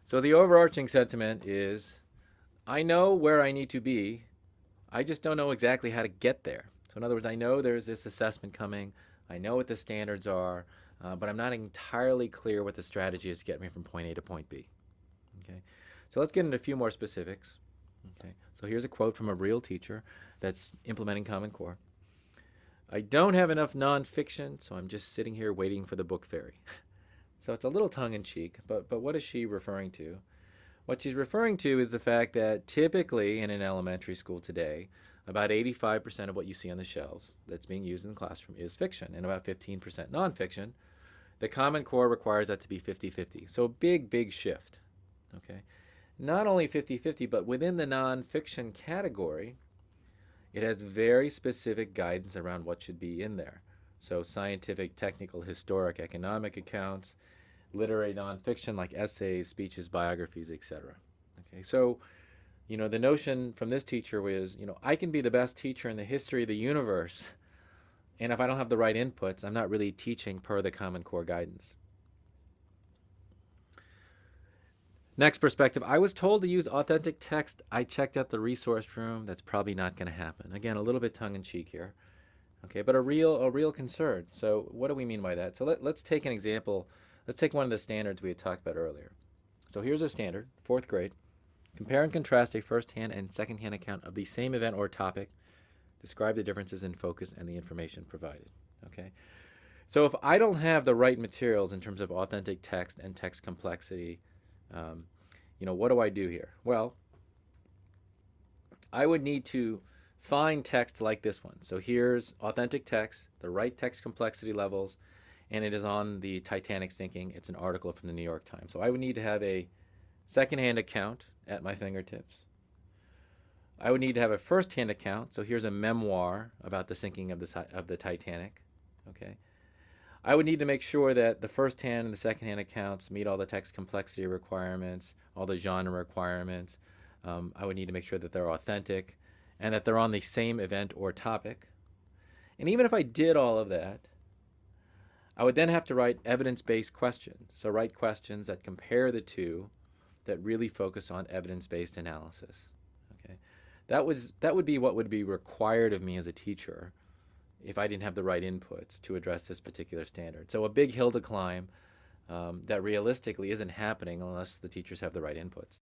So the overarching sentiment is, I know where I need to be, I just don't know exactly how to get there. So in other words, I know there's this assessment coming, I know what the standards are, but I'm not entirely clear what the strategy is to get me from point A to point B. Okay, so let's get into a few more specifics. Okay, so here's a quote from a real teacher that's implementing Common Core. I don't have enough nonfiction, so I'm just sitting here waiting for the book fairy. So it's a little tongue-in-cheek, but what is she referring to? What she's referring to is the fact that typically in an elementary school today, about 85% of what you see on the shelves that's being used in the classroom is fiction, and about 15% nonfiction. The Common Core requires that to be 50-50. So big shift. Okay, not only 50-50, but within the nonfiction category, it has very specific guidance around what should be in there. So scientific, technical, historic, economic accounts, literary nonfiction like essays, speeches, biographies, etc. Okay, so the notion from this teacher was, I can be the best teacher in the history of the universe, and if I don't have the right inputs, I'm not really teaching per the Common Core guidance. Next perspective, I was told to use authentic text. I checked out the resource room. That's probably not going to happen. Again, a little bit tongue-in-cheek here. Okay, but a real concern. So what do we mean by that? So let's take an example. Let's take one of the standards we had talked about earlier. So here's a standard, 4th grade. Compare and contrast a first-hand and second-hand account of the same event or topic. Describe the differences in focus and the information provided. Okay, so if I don't have the right materials in terms of authentic text and text complexity, what do I do here? Well, I would need to find text like this one. So here's authentic text, the right text complexity levels, and it is on the Titanic sinking. It's an article from the New York Times. So I would need to have a secondhand account at my fingertips. I would need to have a first-hand account. So here's a memoir about the sinking of the Titanic. Okay. I would need to make sure that the first-hand and the second-hand accounts meet all the text complexity requirements, all the genre requirements. I would need to make sure that they're authentic and that they're on the same event or topic. And even if I did all of that, I would then have to write evidence-based questions. So write questions that compare the two, that really focus on evidence-based analysis. Okay, that would be what would be required of me as a teacher if I didn't have the right inputs to address this particular standard. So a big hill to climb that realistically isn't happening unless the teachers have the right inputs.